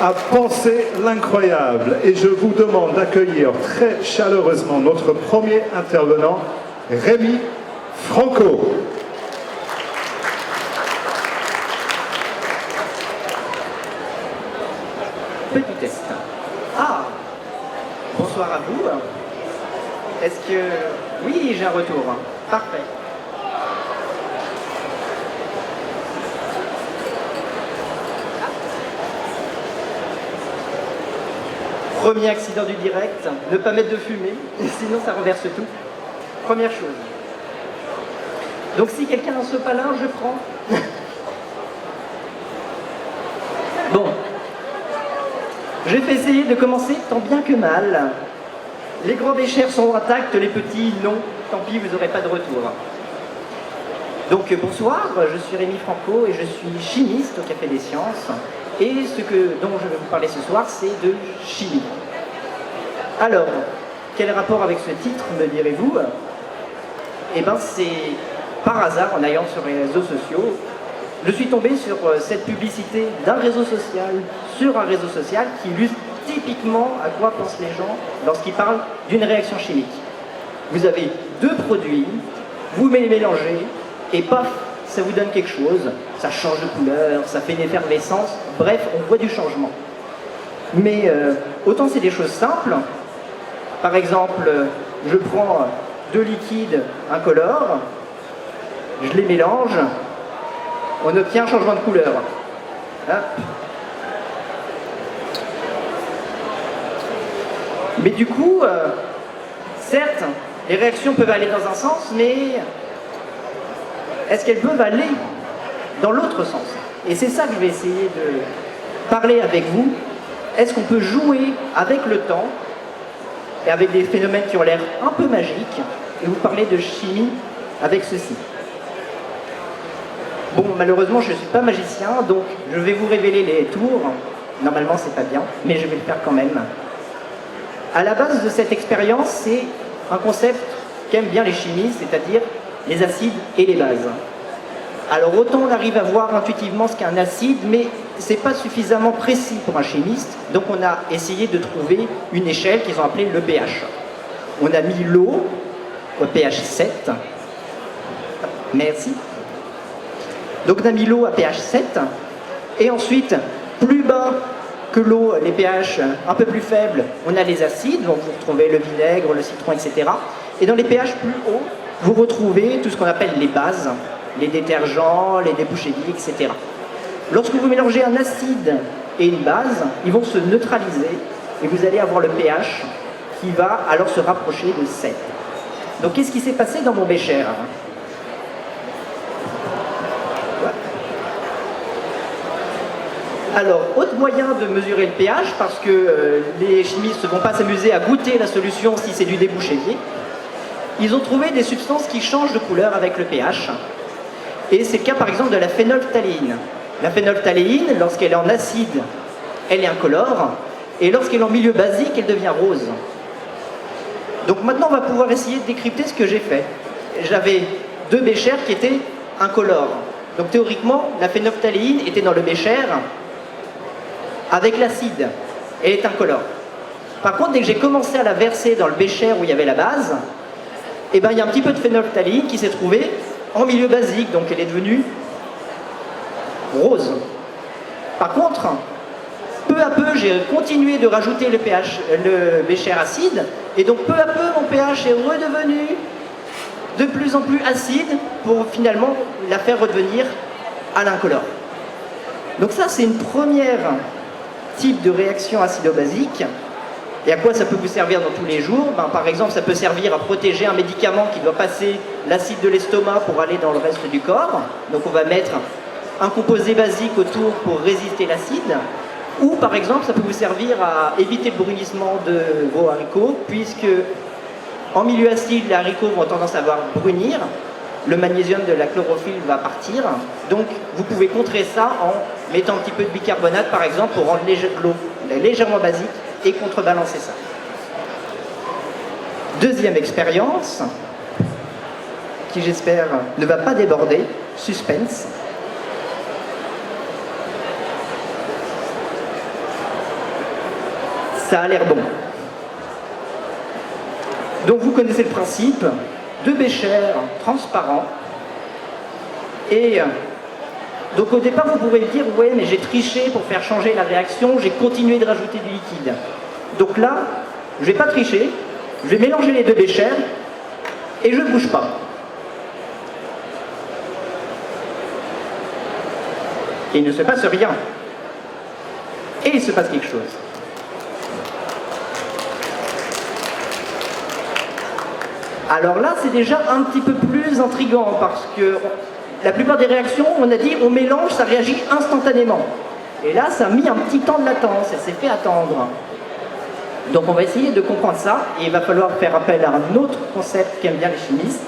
à penser l'incroyable. Et je vous demande d'accueillir très chaleureusement notre premier intervenant, Rémi Franco. Petit test. Ah, bonsoir à vous. Est-ce que... Oui, j'ai un retour. Parfait. Premier accident du direct, ne pas mettre de fumée, sinon ça renverse tout. Première chose. Donc si quelqu'un n'en soit pas là, je prends. Bon. Je vais essayer de commencer tant bien que mal. Les grands béchers sont intacts, les petits non. Tant pis, vous n'aurez pas de retour. Donc bonsoir, je suis Rémi Franco et je suis chimiste au Café des Sciences. Et dont je vais vous parler ce soir, c'est de chimie. Alors, quel rapport avec ce titre, me direz-vous? Eh bien, c'est par hasard, en allant sur les réseaux sociaux, je suis tombé sur cette publicité d'un réseau social, sur un réseau social, qui illustre typiquement à quoi pensent les gens lorsqu'ils parlent d'une réaction chimique. Vous avez deux produits, vous les mélangez, et paf, ça vous donne quelque chose, ça change de couleur, ça fait une effervescence, bref, on voit du changement. Mais autant c'est des choses simples, par exemple, je prends deux liquides incolores, je les mélange, on obtient un changement de couleur. Hop. Mais du coup, certes, les réactions peuvent aller dans un sens, mais est-ce qu'elles peuvent aller dans l'autre sens? Et c'est ça que je vais essayer de parler avec vous. Est-ce qu'on peut jouer avec le temps et avec des phénomènes qui ont l'air un peu magiques et vous parler de chimie avec ceci? Bon, malheureusement, je ne suis pas magicien, donc je vais vous révéler les tours. Normalement, c'est pas bien, mais je vais le faire quand même. À la base de cette expérience, c'est un concept qu'aiment bien les chimistes, c'est-à-dire les acides et les bases. Alors autant on arrive à voir intuitivement ce qu'est un acide, mais c'est pas suffisamment précis pour un chimiste, donc on a essayé de trouver une échelle qu'ils ont appelée le pH. On a mis l'eau au pH 7. Merci. Donc on a mis l'eau à pH 7, et ensuite, plus bas que l'eau, les pH un peu plus faibles, on a les acides, donc vous retrouvez le vinaigre, le citron, etc. Et dans les pH plus hauts, vous retrouvez tout ce qu'on appelle les bases, les détergents, les débouchés-dits, etc. Lorsque vous mélangez un acide et une base, ils vont se neutraliser et vous allez avoir le pH qui va alors se rapprocher de 7. Donc qu'est-ce qui s'est passé dans mon bécher? Alors, autre moyen de mesurer le pH, parce que les chimistes ne vont pas s'amuser à goûter la solution si c'est du débouché-dié, ils ont trouvé des substances qui changent de couleur avec le pH. Et c'est le cas par exemple de la phénolphtaléine. La phénolphtaléine, lorsqu'elle est en acide, elle est incolore, et lorsqu'elle est en milieu basique, elle devient rose. Donc maintenant, on va pouvoir essayer de décrypter ce que j'ai fait. J'avais deux béchers qui étaient incolores. Donc théoriquement, la phénolphtaléine était dans le bécher avec l'acide. Elle est incolore. Par contre, dès que j'ai commencé à la verser dans le bécher où il y avait la base, eh ben, il y a un petit peu de phénolphtaléine qui s'est trouvée en milieu basique, donc elle est devenue rose. Par contre, peu à peu, j'ai continué de rajouter le bécher acide, et donc peu à peu, mon pH est redevenu de plus en plus acide pour finalement la faire redevenir à l'incolore. Donc ça, c'est une première type de réaction acido-basique. Et à quoi ça peut vous servir dans tous les jours? Par exemple, ça peut servir à protéger un médicament qui doit passer l'acide de l'estomac pour aller dans le reste du corps. Donc on va mettre un composé basique autour pour résister l'acide. Ou par exemple, ça peut vous servir à éviter le brunissement de vos haricots, puisque en milieu acide, les haricots vont tendance à avoir brunir. Le magnésium de la chlorophylle va partir. Donc vous pouvez contrer ça en mettant un petit peu de bicarbonate, par exemple, pour rendre l'eau légèrement basique et contrebalancer ça. Deuxième expérience, qui j'espère ne va pas déborder, suspense. Ça a l'air bon. Donc vous connaissez le principe, 2 béchers transparents. Et donc au départ, vous pourrez dire, ouais, mais j'ai triché pour faire changer la réaction, j'ai continué de rajouter du liquide. Donc là, je ne vais pas tricher, je vais mélanger les 2 béchers et je ne bouge pas. Et il ne se passe rien. Et il se passe quelque chose. Alors là, c'est déjà un petit peu plus intriguant parce que la plupart des réactions, on a dit, on mélange, ça réagit instantanément. Et là, ça a mis un petit temps de latence, ça s'est fait attendre. Donc on va essayer de comprendre ça, et il va falloir faire appel à un autre concept qu'aiment bien les chimistes,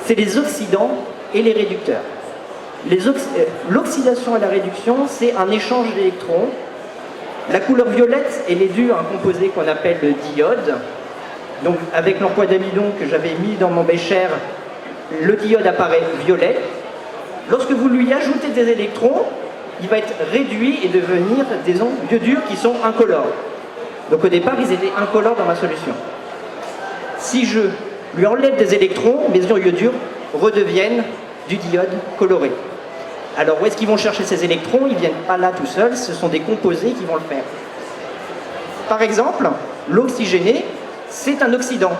c'est les oxydants et les réducteurs. L'oxydation et la réduction, c'est un échange d'électrons. La couleur violette, elle est due à un composé qu'on appelle le diode. Donc avec l'emploi d'amidon que j'avais mis dans mon bécher, le diode apparaît violet. Lorsque vous lui ajoutez des électrons, il va être réduit et devenir des ions iodures qui sont incolores. Donc au départ, ils étaient incolores dans ma solution. Si je lui enlève des électrons, mes ions iodures redeviennent du diode coloré. Alors où est-ce qu'ils vont chercher ces électrons? Ils ne viennent pas là tout seuls, ce sont des composés qui vont le faire. Par exemple, l'oxygénée, c'est un oxydant.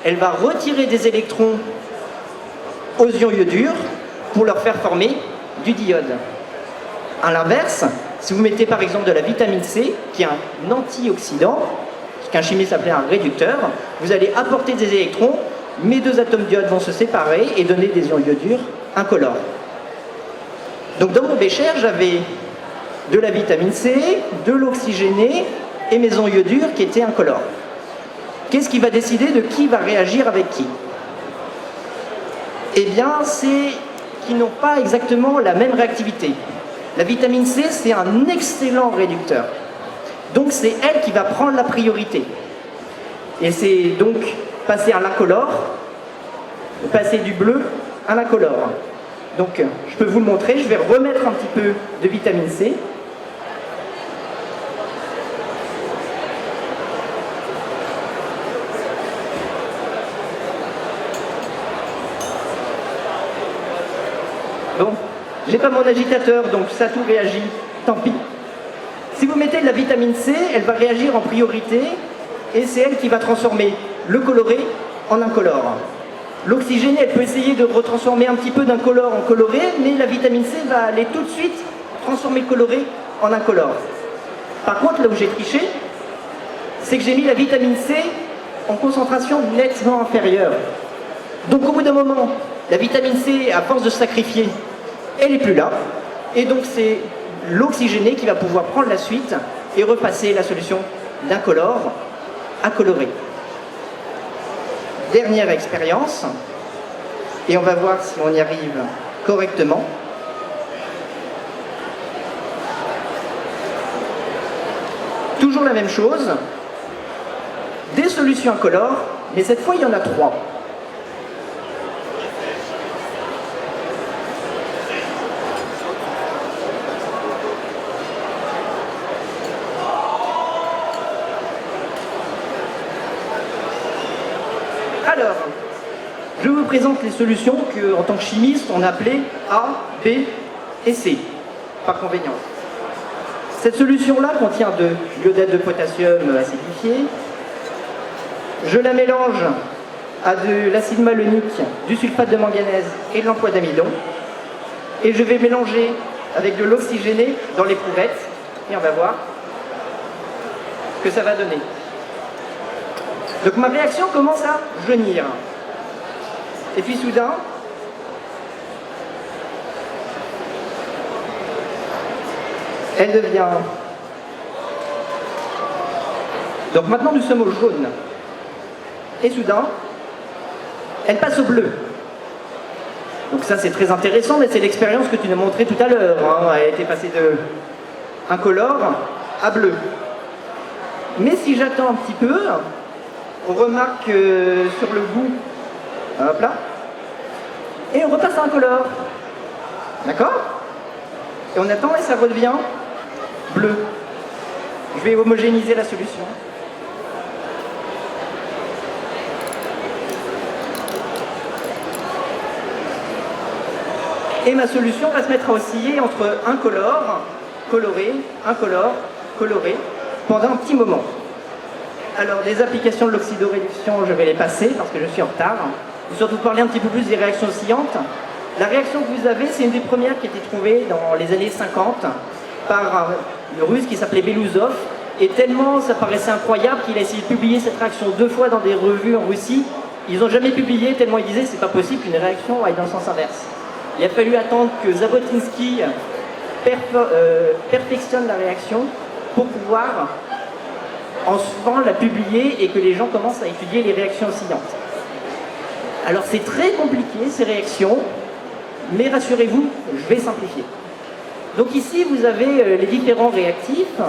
Elle va retirer des électrons aux ions iodures pour leur faire former du diode. À l'inverse, si vous mettez par exemple de la vitamine C, qui est un antioxydant, ce qu'un chimiste appelait un réducteur, vous allez apporter des électrons, mes 2 atomes d'iode vont se séparer et donner des ions iodures incolores. Donc dans mon bécher, j'avais de la vitamine C, de l'oxygéné et mes ions iodures qui étaient incolores. Qu'est-ce qui va décider de qui va réagir avec qui? Eh bien, c'est qu'ils n'ont pas exactement la même réactivité. La vitamine C, c'est un excellent réducteur. Donc c'est elle qui va prendre la priorité. Et c'est donc passer à l'incolore, passer du bleu à l'incolore. Donc je peux vous le montrer, je vais remettre un petit peu de vitamine C. Bon, j'ai pas mon agitateur, donc ça tout réagit, tant pis. Si vous mettez de la vitamine C, elle va réagir en priorité, et c'est elle qui va transformer le coloré en incolore. L'oxygène, elle peut essayer de retransformer un petit peu d'incolore en coloré, mais la vitamine C va aller tout de suite transformer le coloré en incolore. Par contre, là où j'ai triché, c'est que j'ai mis la vitamine C en concentration nettement inférieure. Donc au bout d'un moment, la vitamine C, à force de se sacrifier, elle n'est plus là. Et donc c'est l'oxygéné qui va pouvoir prendre la suite et repasser la solution d'incolore à coloré. Dernière expérience, et on va voir si on y arrive correctement. Toujours la même chose, des solutions incolores, mais cette fois il y en a 3. Alors, je vous présente les solutions qu'en tant que chimiste, on appelait A, B et C, par convénience. Cette solution-là contient de l'iodate de potassium acidifié. Je la mélange à de l'acide malonique, du sulfate de manganèse et de l'emploi d'amidon. Et je vais mélanger avec de l'oxygéné dans l'éprouvette. Et on va voir ce que ça va donner. Donc ma réaction commence à jaunir. Et puis soudain, elle devient... Donc maintenant nous sommes au jaune. Et soudain, elle passe au bleu. Donc ça c'est très intéressant, mais c'est l'expérience que tu nous as montrée tout à l'heure. Hein. Elle a été passée de incolore à bleu. Mais si j'attends un petit peu, on remarque sur le bout, hop là, et on repasse à incolore. D'accord? Et on attend et ça redevient bleu. Je vais homogénéiser la solution. Et ma solution va se mettre à osciller entre incolore, coloré, incolore, coloré, pendant un petit moment. Alors, les applications de l'oxydoréduction, je vais les passer parce que je suis en retard. Je vais surtout parler un petit peu plus des réactions oscillantes. La réaction que vous avez, c'est une des premières qui a été trouvée dans les années 50 par le russe qui s'appelait Belouzov. Et tellement ça paraissait incroyable qu'il a essayé de publier cette réaction 2 fois dans des revues en Russie. Ils n'ont jamais publié tellement ils disaient c'est pas possible qu'une réaction aille dans le sens inverse. Il a fallu attendre que Zabotinsky perfectionne la réaction pour pouvoir enfin la publier et que les gens commencent à étudier les réactions oscillantes. Alors c'est très compliqué ces réactions, mais rassurez-vous, je vais simplifier. Donc ici vous avez les différents réactifs.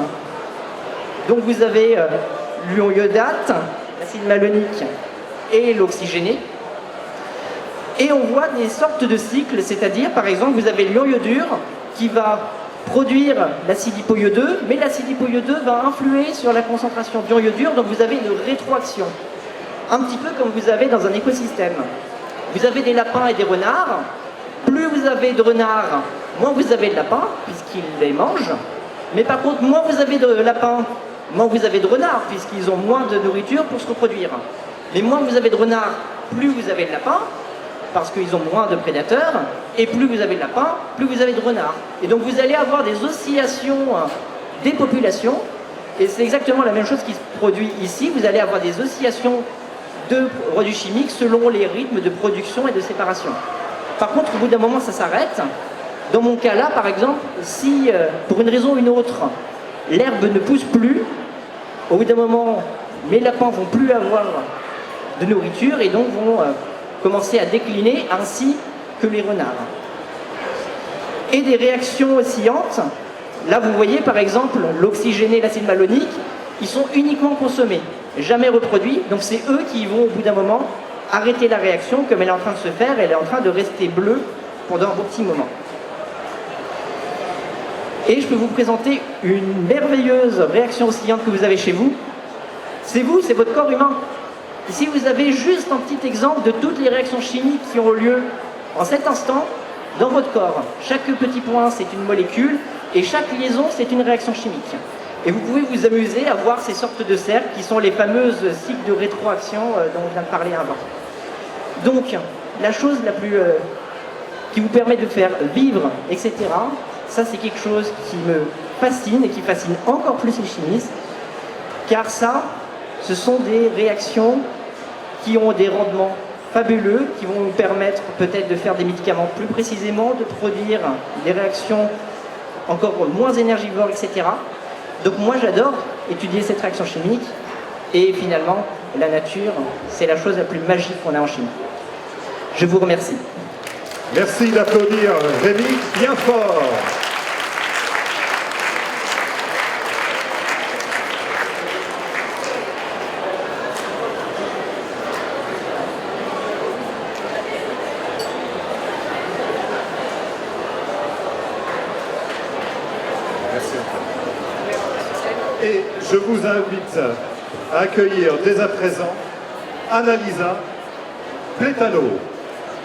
Donc vous avez l'ion iodate, l'acide malonique et l'oxygéné. Et on voit des sortes de cycles, c'est-à-dire par exemple vous avez l'ion iodure qui va produire l'acide hypoiodeux, mais l'acide hypoiodeux va influer sur la concentration d'ion iodure, donc vous avez une rétroaction. Un petit peu comme vous avez dans un écosystème. Vous avez des lapins et des renards, plus vous avez de renards, moins vous avez de lapins, puisqu'ils les mangent, mais par contre moins vous avez de lapins, moins vous avez de renards, puisqu'ils ont moins de nourriture pour se reproduire. Mais moins vous avez de renards, plus vous avez de lapins, parce qu'ils ont moins de prédateurs, et plus vous avez de lapins, plus vous avez de renards. Et donc vous allez avoir des oscillations des populations, et c'est exactement la même chose qui se produit ici. Vous allez avoir des oscillations de produits chimiques selon les rythmes de production et de séparation. Par contre, au bout d'un moment, ça s'arrête. Dans mon cas là, par exemple, si pour une raison ou une autre, l'herbe ne pousse plus, au bout d'un moment, mes lapins vont plus avoir de nourriture et donc vont commencer à décliner, ainsi que les renards. Et des réactions oscillantes, là vous voyez par exemple l'oxygéné et l'acide malonique, ils sont uniquement consommés, jamais reproduits, donc c'est eux qui vont au bout d'un moment arrêter la réaction comme elle est en train de se faire, elle est en train de rester bleue pendant un beau petit moment. Et je peux vous présenter une merveilleuse réaction oscillante que vous avez chez vous. C'est vous, c'est votre corps humain. Ici, vous avez juste un petit exemple de toutes les réactions chimiques qui ont lieu en cet instant dans votre corps. Chaque petit point, c'est une molécule, et chaque liaison, c'est une réaction chimique. Et vous pouvez vous amuser à voir ces sortes de cercles qui sont les fameuses cycles de rétroaction dont on vient de parler avant. Donc, la chose la plus qui vous permet de faire vivre, etc., ça c'est quelque chose qui me fascine et qui fascine encore plus les chimistes, car ça, ce sont des réactions qui ont des rendements fabuleux, qui vont nous permettre peut-être de faire des médicaments plus précisément, de produire des réactions encore moins énergivores, etc. Donc moi j'adore étudier cette réaction chimique, et finalement la nature, c'est la chose la plus magique qu'on a en chimie. Je vous remercie. Merci d'applaudir Rémi bien fort. Et je vous invite à accueillir dès à présent Annalisa Plétano.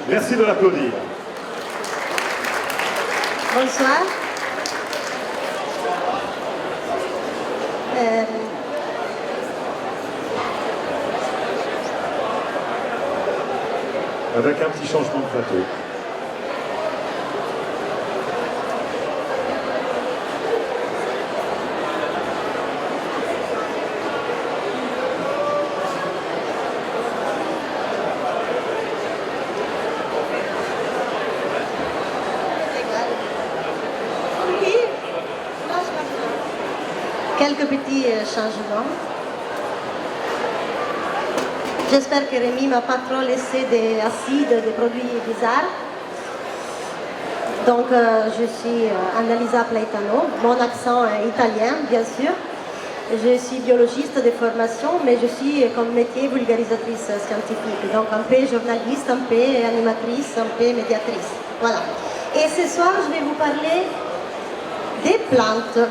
Merci de l'applaudir. Bonsoir. Avec un petit changement de plateau. Quelques petits changements. J'espère que Rémi ne m'a pas trop laissé des acides, des produits bizarres. Donc, je suis Annalisa Plétano. Mon accent est italien, bien sûr. Je suis biologiste de formation, mais je suis comme métier vulgarisatrice scientifique. Donc, un peu journaliste, un peu animatrice, un peu médiatrice. Voilà. Et ce soir, je vais vous parler des plantes.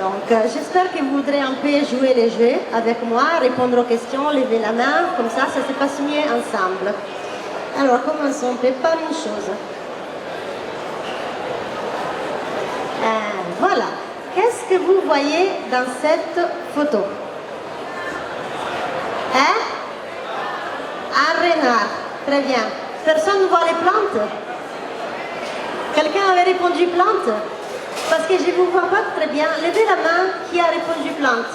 Donc, j'espère que vous voudrez un peu jouer les jeux avec moi, répondre aux questions, lever la main, comme ça se passe mieux ensemble. Alors, commençons par une chose. Voilà. Qu'est-ce que vous voyez dans cette photo? Hein? Un renard. Très bien. Personne ne voit les plantes? Quelqu'un avait répondu plante? Parce que je ne vous vois pas très bien. Levez la main qui a répondu plante.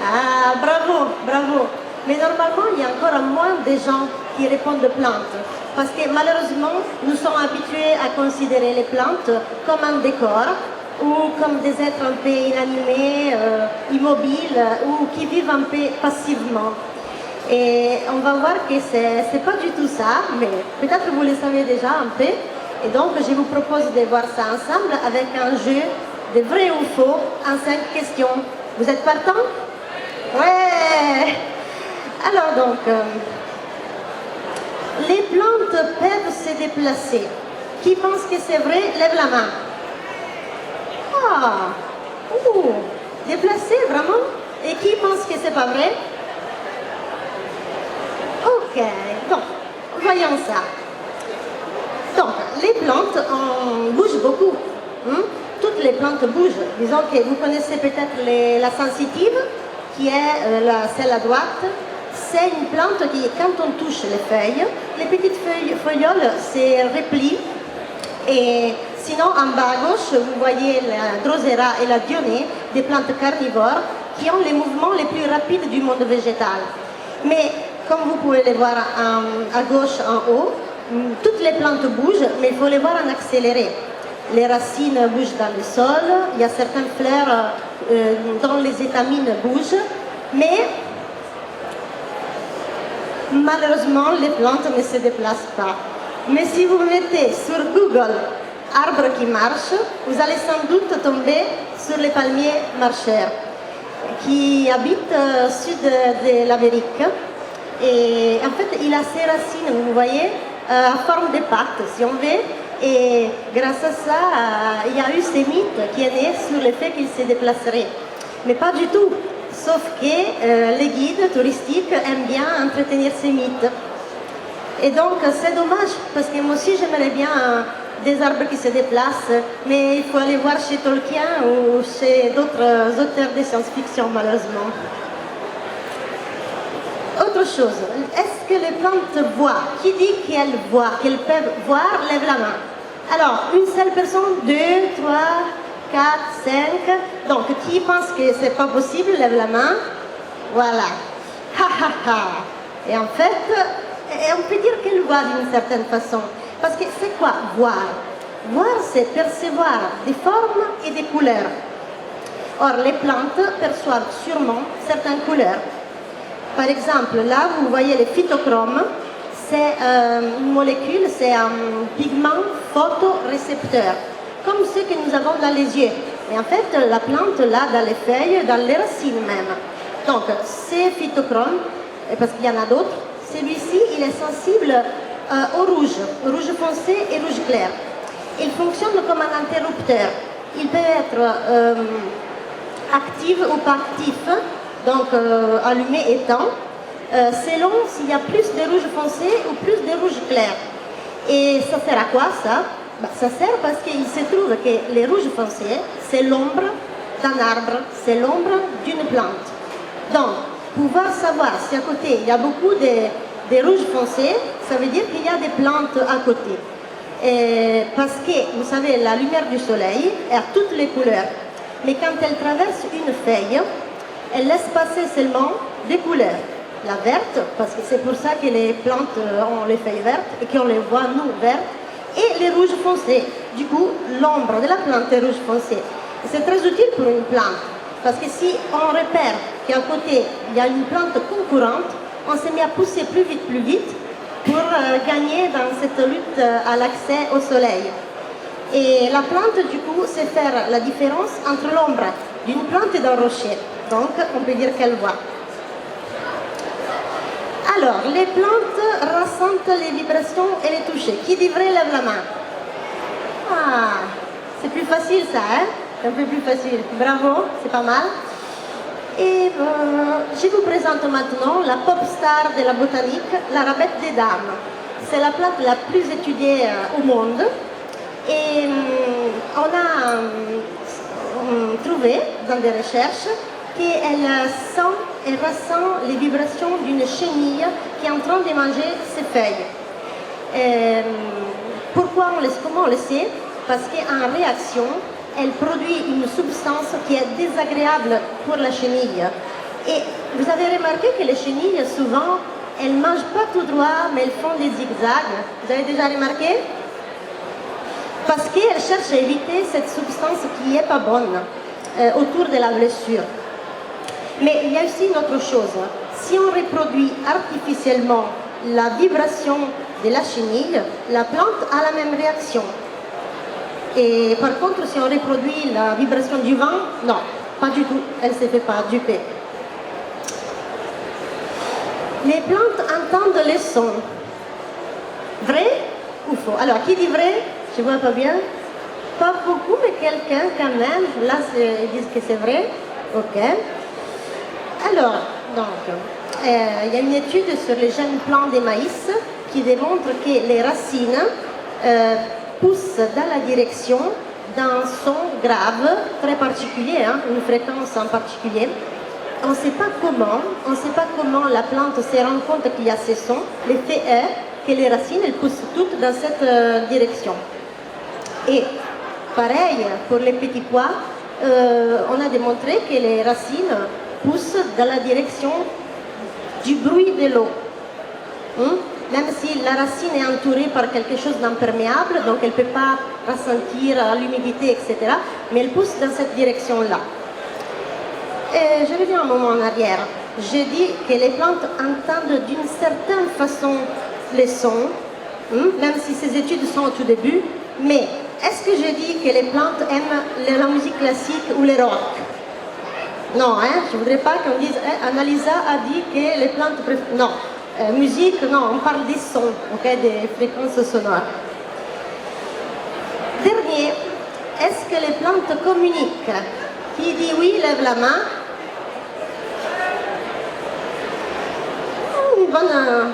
Ah, bravo, bravo. Mais normalement, il y a encore moins de gens qui répondent plantes. Parce que malheureusement, nous sommes habitués à considérer les plantes comme un décor ou comme des êtres un peu inanimés, immobiles ou qui vivent un peu passivement. Et on va voir que c'est pas du tout ça, mais peut-être vous le savez déjà un peu. Et donc, je vous propose de voir ça ensemble avec un jeu de vrai ou faux en 5 questions. Vous êtes partants? Ouais! Alors donc, les plantes peuvent se déplacer. Qui pense que c'est vrai? Lève la main. Ah! Ouh! Déplacer, vraiment? Et qui pense que c'est pas vrai? Ok, donc, voyons ça. Donc, les plantes bougent beaucoup. Toutes les plantes bougent. Disons que vous connaissez peut-être la sensitive, qui est celle à droite. C'est une plante qui, quand on touche les feuilles, les petites feuilloles se replient. Et sinon, en bas à gauche, vous voyez la drosera et la dionée, des plantes carnivores, qui ont les mouvements les plus rapides du monde végétal. Mais, comme vous pouvez les voir à gauche, en haut, toutes les plantes bougent, mais il faut les voir en accéléré. Les racines bougent dans le sol, il y a certaines fleurs dont les étamines bougent, mais malheureusement, les plantes ne se déplacent pas. Mais si vous mettez sur Google « arbre qui marche », vous allez sans doute tomber sur les palmiers marcheurs qui habitent au sud de l'Amérique. Et en fait, il a ses racines, vous voyez, à forme de pattes, si on veut. Et grâce à ça, il y a eu ces mythes qui est né sur le fait qu'il se déplacerait. Mais pas du tout. Sauf que les guides touristiques aiment bien entretenir ces mythes. Et donc, c'est dommage, parce que moi aussi, j'aimerais bien des arbres qui se déplacent, mais il faut aller voir chez Tolkien ou chez d'autres auteurs de science-fiction, malheureusement. Autre chose, est-ce que les plantes voient? Qui dit qu'elles voient, qu'elles peuvent voir? Lève la main. Alors, une seule personne, 2, 3, 4, 5. Donc, qui pense que c'est pas possible? Lève la main. Voilà. Ha ha ha. Et en fait, on peut dire qu'elles voient d'une certaine façon. Parce que c'est quoi voir? Voir, c'est percevoir des formes et des couleurs. Or, les plantes perçoivent sûrement certaines couleurs. Par exemple, là, vous voyez le phytochrome. C'est une molécule, c'est un pigment photorécepteur, comme ceux que nous avons dans les yeux. Mais en fait, la plante l'a dans les feuilles, dans les racines même. Donc, c'est phytochrome, parce qu'il y en a d'autres. Celui-ci, il est sensible au rouge foncé et rouge clair. Il fonctionne comme un interrupteur. Il peut être actif ou pas actif, donc allumé éteint, selon s'il y a plus de rouge foncé ou plus de rouge clair. Et ça sert à quoi ça? Ça sert parce qu'il se trouve que les rouges foncés, c'est l'ombre d'un arbre, c'est l'ombre d'une plante. Donc, pouvoir savoir si à côté il y a beaucoup de rouges foncés, ça veut dire qu'il y a des plantes à côté. Et parce que, vous savez, la lumière du soleil est à toutes les couleurs. Mais quand elle traverse une feuille, elle laisse passer seulement des couleurs. La verte, parce que c'est pour ça que les plantes ont les feuilles vertes et qu'on les voit, nous, vertes, et les rouges foncés. Du coup, l'ombre de la plante est rouge foncé. C'est très utile pour une plante, parce que si on repère qu'à côté, il y a une plante concurrente, on se met à pousser plus vite, pour gagner dans cette lutte à l'accès au soleil. Et la plante, du coup, c'est faire la différence entre l'ombre d'une plante et d'un rocher. Donc, on peut dire qu'elle voit. Alors, les plantes ressentent les vibrations et les toucher. Qui dit vrai, lève la main. Ah, c'est plus facile ça, hein? un peu plus facile. Bravo, c'est pas mal. Et je vous présente maintenant la pop star de la botanique, la rabette des dames. C'est la plante la plus étudiée au monde. Et on a trouvé dans des recherches qu'elle sent et ressent les vibrations d'une chenille qui est en train de manger ses feuilles. Comment on le sait? Parce qu'en réaction, elle produit une substance qui est désagréable pour la chenille. Et vous avez remarqué que les chenilles, souvent, elles ne mangent pas tout droit, mais elles font des zigzags. Vous avez déjà remarqué? Parce qu'elles cherchent à éviter cette substance qui n'est pas bonne autour de la blessure. Mais il y a aussi une autre chose. Si on reproduit artificiellement la vibration de la chenille, la plante a la même réaction. Et par contre, si on reproduit la vibration du vent, non, pas du tout, elle ne se fait pas duper. Les plantes entendent les sons. Vrai ou faux? Alors, qui dit vrai? Je ne vois pas bien. Pas beaucoup, mais quelqu'un quand même. Là, ils disent que c'est vrai. Ok. Alors, donc, il y a une étude sur les jeunes plants de maïs qui démontre que les racines poussent dans la direction d'un son grave, très particulier, hein, une fréquence en particulier. On ne sait pas comment la plante se rend compte qu'il y a ces sons. L'effet est que les racines, elles poussent toutes dans cette direction. Et pareil, pour les petits pois, on a démontré que les racines poussent dans la direction du bruit de l'eau. Même si la racine est entourée par quelque chose d'imperméable, donc elle ne peut pas ressentir l'humidité, etc. Mais elle pousse dans cette direction-là. Et je reviens un moment en arrière. Je dis que les plantes entendent d'une certaine façon les sons, même si ces études sont au tout début. Mais est-ce que je dis que les plantes aiment la musique classique ou le rock? Non, hein, je ne voudrais pas qu'on dise Annalisa a dit que les plantes préfèrent. Non. Musique, non, on parle des sons, okay, des fréquences sonores. Dernier, est-ce que les plantes communiquent? Qui dit oui, lève la main. Une bonne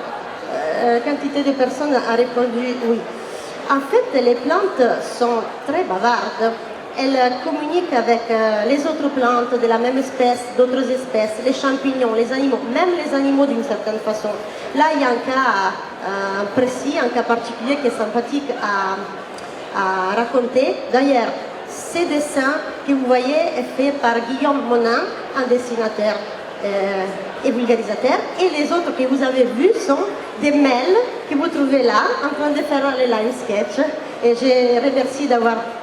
quantité de personnes a répondu oui. En fait, les plantes sont très bavardes. Elles communiquent avec les autres plantes de la même espèce, d'autres espèces, les champignons, les animaux, même les animaux d'une certaine façon. Là, il y a un cas précis, un cas particulier qui est sympathique à raconter. D'ailleurs, ces dessins que vous voyez est fait par Guillaume Monin, un dessinateur et vulgarisateur. Et les autres que vous avez vus sont des mails que vous trouvez là, en train de faire les line sketch. Et je remercie de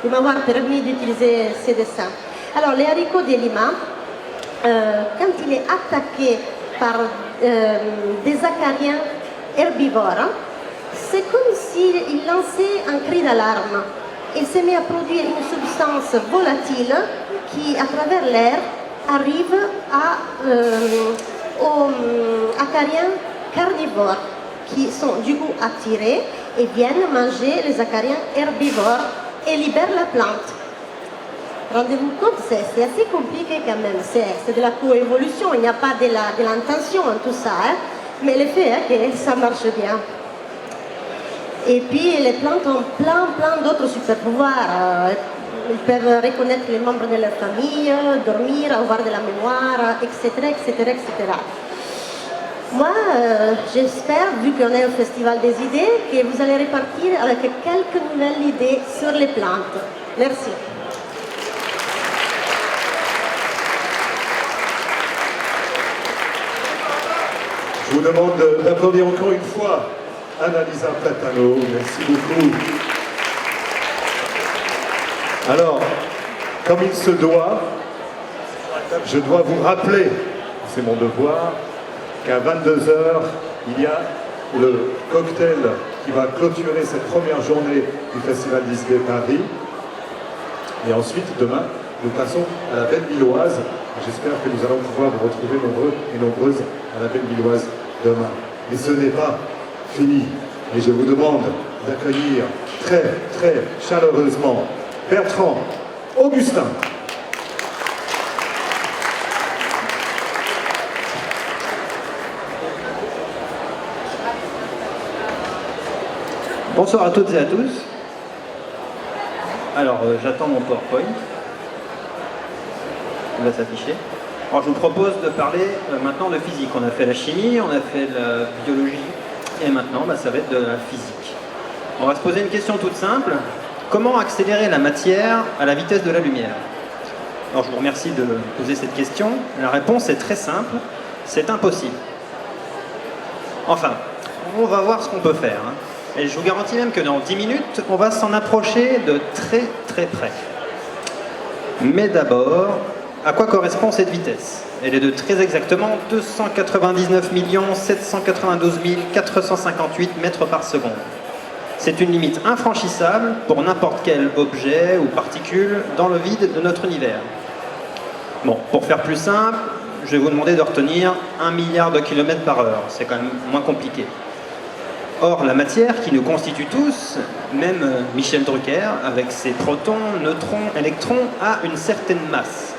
m'avoir permis d'utiliser ces dessins. Alors, les haricots de Lima, quand il est attaqué par des acariens herbivores, c'est comme s'il lançait un cri d'alarme. Il se met à produire une substance volatile qui, à travers l'air, arrive aux acariens carnivores qui sont du coup attirés et viennent manger les acariens herbivores et libèrent la plante. Rendez-vous compte, c'est assez compliqué quand même, c'est de la coévolution, il n'y a pas de l'intention en tout ça, hein, mais le fait est que ça marche bien. Et puis les plantes ont plein d'autres super pouvoirs. Ils peuvent reconnaître les membres de leur famille, dormir, avoir de la mémoire, etc. etc., etc. Moi, j'espère, vu qu'on est au Festival des idées, que vous allez repartir avec quelques nouvelles idées sur les plantes. Merci. Je vous demande d'applaudir encore une fois Annalisa Platano. Merci beaucoup. Alors, comme il se doit, je dois vous rappeler, c'est mon devoir, qu'à 22h, il y a le cocktail qui va clôturer cette première journée du Festival d'Isdé Paris. Et ensuite, demain, nous passons à la Belle-Villoise. J'espère que nous allons pouvoir vous retrouver nombreux et nombreuses à la Belle-Villoise demain. Et ce n'est pas fini. Et je vous demande d'accueillir très, très chaleureusement Bertrand Augustin. Bonsoir à toutes et à tous. Alors, j'attends mon PowerPoint. Il va s'afficher. Alors, je vous propose de parler maintenant de physique. On a fait la chimie, on a fait la biologie, et maintenant, ça va être de la physique. On va se poser une question toute simple. Comment accélérer la matière à la vitesse de la lumière? Alors, je vous remercie de poser cette question. La réponse est très simple. C'est impossible. Enfin, on va voir ce qu'on peut faire. Et je vous garantis même que dans 10 minutes, on va s'en approcher de très très près. Mais d'abord, à quoi correspond cette vitesse? Elle est de très exactement 299 792 458 mètres par seconde. C'est une limite infranchissable pour n'importe quel objet ou particule dans le vide de notre univers. Bon, pour faire plus simple, je vais vous demander de retenir 1 milliard de kilomètres par heure. C'est quand même moins compliqué. Or, la matière qui nous constitue tous, même Michel Drucker, avec ses protons, neutrons, électrons, a une certaine masse.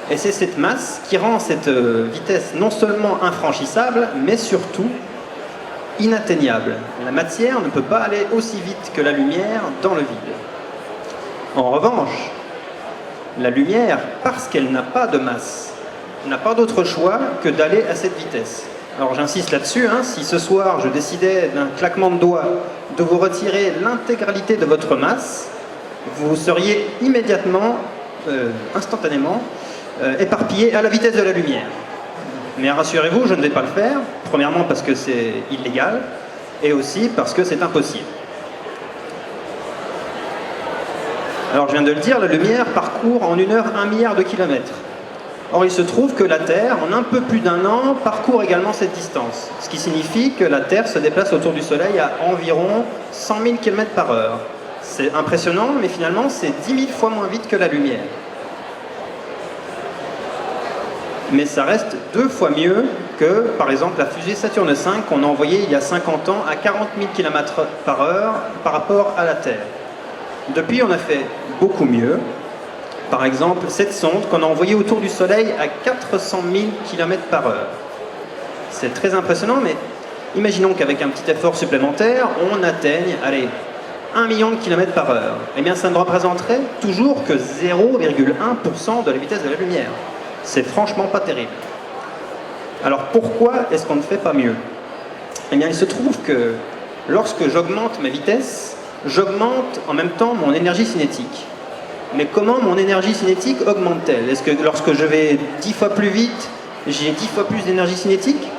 Et c'est cette masse qui rend cette vitesse non seulement infranchissable, mais surtout inatteignable. La matière ne peut pas aller aussi vite que la lumière dans le vide. En revanche, la lumière, parce qu'elle n'a pas de masse, n'a pas d'autre choix que d'aller à cette vitesse. Alors j'insiste là-dessus, si ce soir je décidais d'un claquement de doigts de vous retirer l'intégralité de votre masse, vous seriez immédiatement, instantanément, éparpillé à la vitesse de la lumière. Mais rassurez-vous, je ne vais pas le faire, premièrement parce que c'est illégal, et aussi parce que c'est impossible. Alors je viens de le dire, la lumière parcourt en 1 heure 1 milliard de kilomètres. Or, il se trouve que la Terre, en un peu plus d'1 an, parcourt également cette distance. Ce qui signifie que la Terre se déplace autour du Soleil à environ 100 000 km par heure. C'est impressionnant, mais finalement, c'est 10 000 fois moins vite que la lumière. Mais ça reste 2 fois mieux que, par exemple, la fusée Saturne V qu'on a envoyée il y a 50 ans à 40 000 km par heure par rapport à la Terre. Depuis, on a fait beaucoup mieux. Par exemple, cette sonde qu'on a envoyée autour du Soleil à 400 000 km par heure. C'est très impressionnant, mais imaginons qu'avec un petit effort supplémentaire, on atteigne, 1 million de kilomètres par heure. Eh bien, ça ne représenterait toujours que 0,1% de la vitesse de la lumière. C'est franchement pas terrible. Alors, pourquoi est-ce qu'on ne fait pas mieux? Eh bien, il se trouve que lorsque j'augmente ma vitesse, j'augmente en même temps mon énergie cinétique. Mais comment mon énergie cinétique augmente-t-elle? Est-ce que lorsque je vais 10 fois plus vite, j'ai 10 fois plus d'énergie cinétique?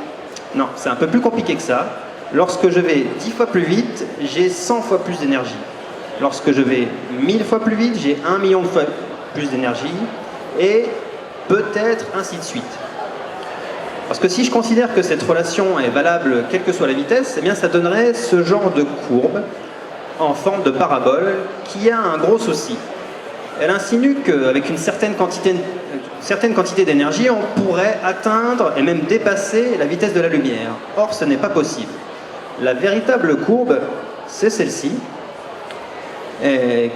Non, c'est un peu plus compliqué que ça. Lorsque je vais 10 fois plus vite, j'ai 100 fois plus d'énergie. Lorsque je vais 1000 fois plus vite, j'ai 1 million de fois plus d'énergie. Et peut-être ainsi de suite. Parce que si je considère que cette relation est valable quelle que soit la vitesse, eh bien ça donnerait ce genre de courbe en forme de parabole qui a un gros souci. Elle insinue qu'avec une certaine quantité d'énergie, on pourrait atteindre et même dépasser la vitesse de la lumière. Or, ce n'est pas possible. La véritable courbe, c'est celle-ci,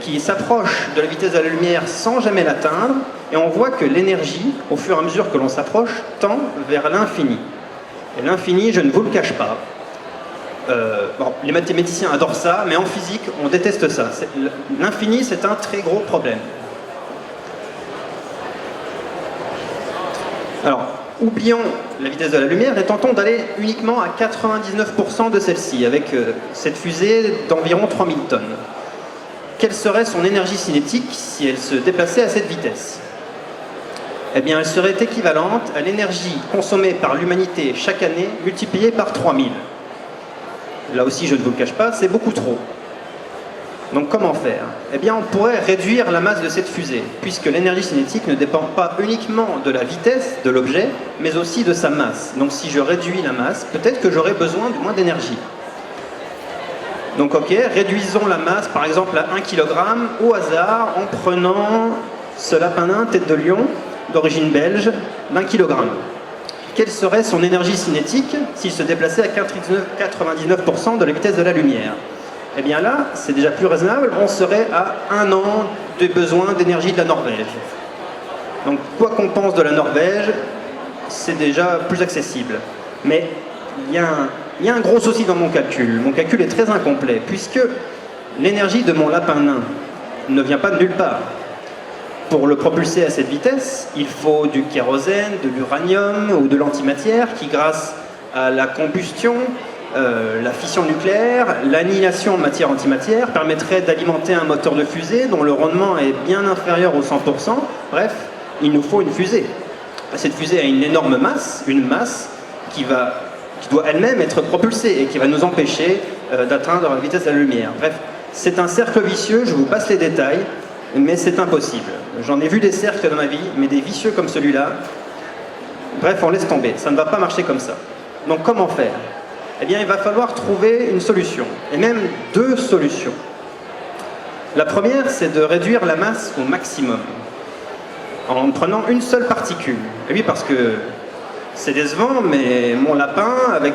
qui s'approche de la vitesse de la lumière sans jamais l'atteindre, et on voit que l'énergie, au fur et à mesure que l'on s'approche, tend vers l'infini. Et l'infini, je ne vous le cache pas, les mathématiciens adorent ça, mais en physique, on déteste ça. L'infini, c'est un très gros problème. Alors, oublions la vitesse de la lumière et tentons d'aller uniquement à 99% de celle-ci, avec cette fusée d'environ 3000 tonnes. Quelle serait son énergie cinétique si elle se déplaçait à cette vitesse? Eh bien, elle serait équivalente à l'énergie consommée par l'humanité chaque année multipliée par 3000. Là aussi, je ne vous le cache pas, c'est beaucoup trop. Donc comment faire? Eh bien, on pourrait réduire la masse de cette fusée, puisque l'énergie cinétique ne dépend pas uniquement de la vitesse de l'objet, mais aussi de sa masse. Donc si je réduis la masse, peut-être que j'aurai besoin de moins d'énergie. Donc ok, réduisons la masse par exemple à 1 kg au hasard en prenant ce lapin nain tête de lion d'origine belge d'1 kg. Quelle serait son énergie cinétique s'il se déplaçait à 99% de la vitesse de la lumière? Eh bien là, c'est déjà plus raisonnable, on serait à 1 an de besoin d'énergie de la Norvège. Donc quoi qu'on pense de la Norvège, c'est déjà plus accessible. Mais il y a il y a un gros souci dans mon calcul. Mon calcul est très incomplet, puisque l'énergie de mon lapin nain ne vient pas de nulle part. Pour le propulser à cette vitesse, il faut du kérosène, de l'uranium ou de l'antimatière qui, grâce à la combustion, la fission nucléaire, l'annihilation en matière antimatière, permettrait d'alimenter un moteur de fusée dont le rendement est bien inférieur au 100%. Bref, il nous faut une fusée. Cette fusée a une énorme masse, une masse qui doit elle-même être propulsée et qui va nous empêcher d'atteindre la vitesse de la lumière. Bref, c'est un cercle vicieux, je vous passe les détails, mais c'est impossible. J'en ai vu des cercles dans ma vie, mais des vicieux comme celui-là, bref, on laisse tomber, ça ne va pas marcher comme ça. Donc comment faire? Eh bien, il va falloir trouver une solution, et même deux solutions. La première, c'est de réduire la masse au maximum, en prenant une seule particule. Et oui, parce que c'est décevant, mais mon lapin, avec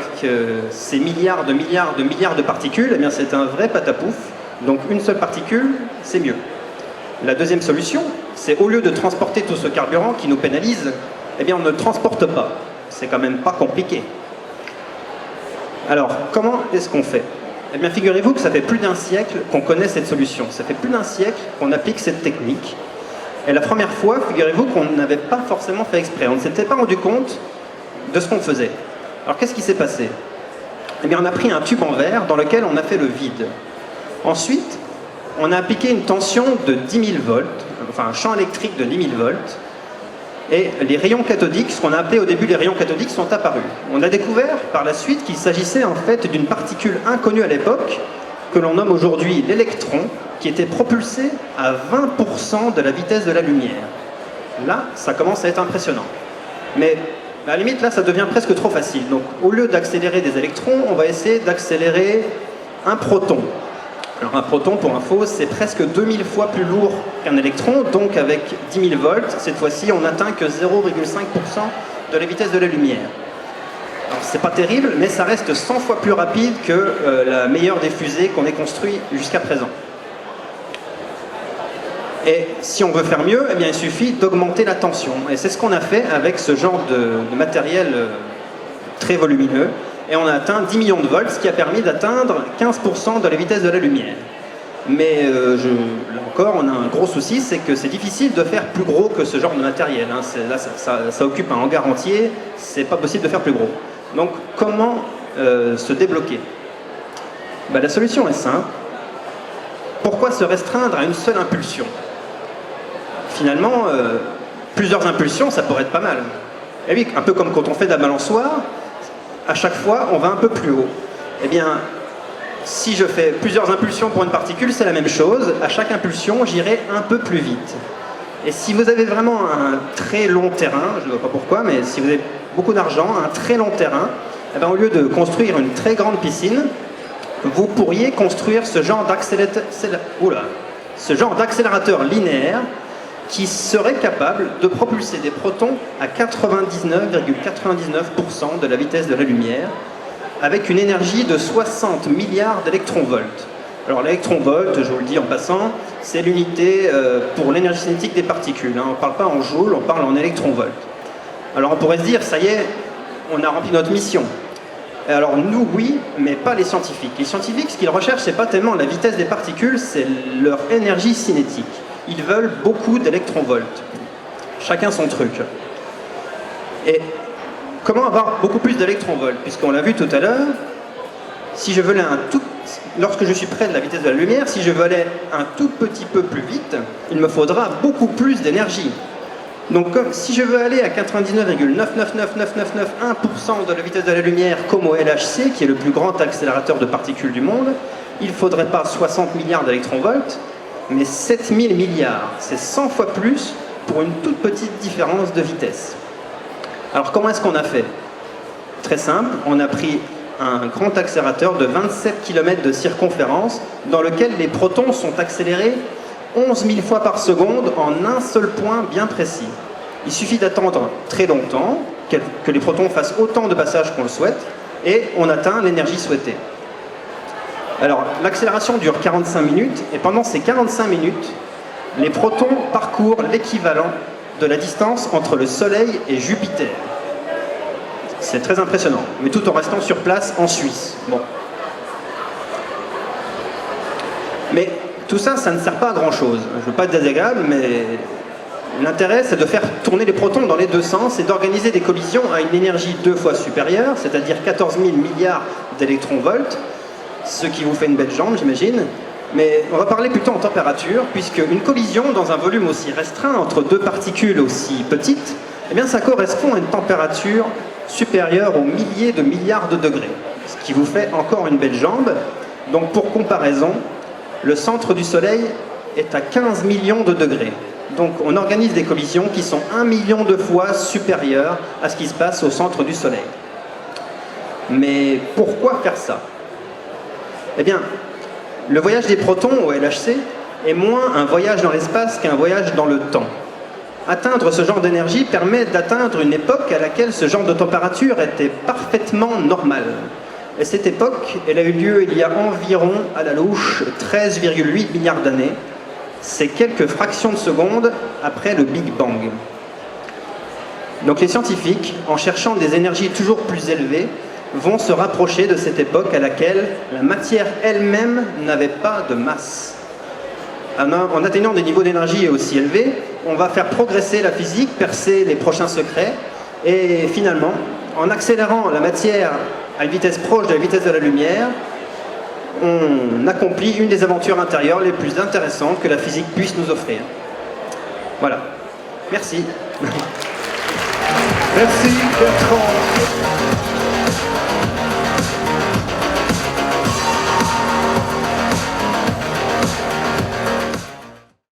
ses milliards de particules, eh bien, c'est un vrai patapouf. Donc une seule particule, c'est mieux. La deuxième solution, c'est au lieu de transporter tout ce carburant qui nous pénalise, eh bien, on ne transporte pas. C'est quand même pas compliqué. Alors, comment est-ce qu'on fait? Eh bien, figurez-vous que ça fait plus d'un siècle qu'on connaît cette solution. Ça fait plus d'un siècle qu'on applique cette technique. Et la première fois, figurez-vous qu'on n'avait pas forcément fait exprès. On ne s'était pas rendu compte de ce qu'on faisait. Alors, qu'est-ce qui s'est passé? Eh bien, on a pris un tube en verre dans lequel on a fait le vide. Ensuite, on a appliqué une tension de 10 000 volts, enfin un champ électrique de 10 000 volts. Et les rayons cathodiques, ce qu'on a appelé au début les rayons cathodiques, sont apparus. On a découvert par la suite qu'il s'agissait en fait d'une particule inconnue à l'époque, que l'on nomme aujourd'hui l'électron, qui était propulsé à 20% de la vitesse de la lumière. Là, ça commence à être impressionnant. Mais à la limite, là, ça devient presque trop facile. Donc, au lieu d'accélérer des électrons, on va essayer d'accélérer un proton. Alors un proton, pour info, c'est presque 2000 fois plus lourd qu'un électron, donc avec 10 000 volts, cette fois-ci, on n'atteint que 0,5% de la vitesse de la lumière. Alors c'est pas terrible, mais ça reste 100 fois plus rapide que la meilleure des fusées qu'on ait construite jusqu'à présent. Et si on veut faire mieux, eh bien, il suffit d'augmenter la tension. Et c'est ce qu'on a fait avec ce genre de matériel très volumineux. Et on a atteint 10 millions de volts, ce qui a permis d'atteindre 15% de la vitesse de la lumière. Mais là encore, on a un gros souci, c'est que c'est difficile de faire plus gros que ce genre de matériel. Hein. Là, ça occupe un hangar entier, c'est pas possible de faire plus gros. Donc, comment se débloquer? La solution est simple. Pourquoi se restreindre à une seule impulsion? Finalement, plusieurs impulsions, ça pourrait être pas mal. Et oui, un peu comme quand on fait de la balançoire, à chaque fois, on va un peu plus haut. Eh bien, si je fais plusieurs impulsions pour une particule, c'est la même chose. À chaque impulsion, j'irai un peu plus vite. Et si vous avez vraiment un très long terrain, je ne vois pas pourquoi, mais si vous avez beaucoup d'argent, un très long terrain, eh bien, au lieu de construire une très grande piscine, vous pourriez construire ce genre d'accélérateur linéaire qui serait capable de propulser des protons à 99,99% de la vitesse de la lumière, avec une énergie de 60 milliards d'électronvolts. Alors l'électronvolt, je vous le dis en passant, c'est l'unité pour l'énergie cinétique des particules. Hein. On ne parle pas en joules, on parle en électronvolts. Alors on pourrait se dire, ça y est, on a rempli notre mission. Alors nous, oui, mais pas les scientifiques. Les scientifiques, ce qu'ils recherchent, c'est pas tellement la vitesse des particules, c'est leur énergie cinétique. Ils veulent beaucoup d'électronvolts. Chacun son truc. Et comment avoir beaucoup plus d'électronvolts? Puisqu'on l'a vu tout à l'heure, si je veux aller lorsque je suis près de la vitesse de la lumière, si je veux aller un tout petit peu plus vite, il me faudra beaucoup plus d'énergie. Donc si je veux aller à 99,999991% de la vitesse de la lumière comme au LHC, qui est le plus grand accélérateur de particules du monde, il ne faudrait pas 60 milliards d'électronvolts, mais 7000 milliards. C'est 100 fois plus pour une toute petite différence de vitesse. Alors comment est-ce qu'on a fait? Très simple, on a pris un grand accélérateur de 27 km de circonférence dans lequel les protons sont accélérés 11 000 fois par seconde en un seul point bien précis. Il suffit d'attendre très longtemps, que les protons fassent autant de passages qu'on le souhaite, et on atteint l'énergie souhaitée. Alors, l'accélération dure 45 minutes, et pendant ces 45 minutes, les protons parcourent l'équivalent de la distance entre le Soleil et Jupiter. C'est très impressionnant, mais tout en restant sur place en Suisse. Bon. Mais tout ça, ça ne sert pas à grand-chose. Je ne veux pas être désagréable, mais l'intérêt, c'est de faire tourner les protons dans les deux sens et d'organiser des collisions à une énergie 2 fois supérieure, c'est-à-dire 14 000 milliards d'électronvolts, ce qui vous fait une belle jambe, j'imagine. Mais on va parler plutôt en température, puisque une collision dans un volume aussi restreint entre deux particules aussi petites, eh bien ça correspond à une température supérieure aux milliers de milliards de degrés, ce qui vous fait encore une belle jambe. Donc pour comparaison, le centre du Soleil est à 15 millions de degrés. Donc on organise des collisions qui sont 1 million de fois supérieures à ce qui se passe au centre du Soleil. Mais pourquoi faire ça? Eh bien, le voyage des protons au LHC est moins un voyage dans l'espace qu'un voyage dans le temps. Atteindre ce genre d'énergie permet d'atteindre une époque à laquelle ce genre de température était parfaitement normale. Et cette époque, elle a eu lieu il y a environ, à la louche, 13,8 milliards d'années. C'est quelques fractions de secondes après le Big Bang. Donc les scientifiques, en cherchant des énergies toujours plus élevées, vont se rapprocher de cette époque à laquelle la matière elle-même n'avait pas de masse. En atteignant des niveaux d'énergie aussi élevés, on va faire progresser la physique, percer les prochains secrets, et finalement, en accélérant la matière à une vitesse proche de la vitesse de la lumière, on accomplit une des aventures intérieures les plus intéressantes que la physique puisse nous offrir. Voilà. Merci. Merci Bertrand.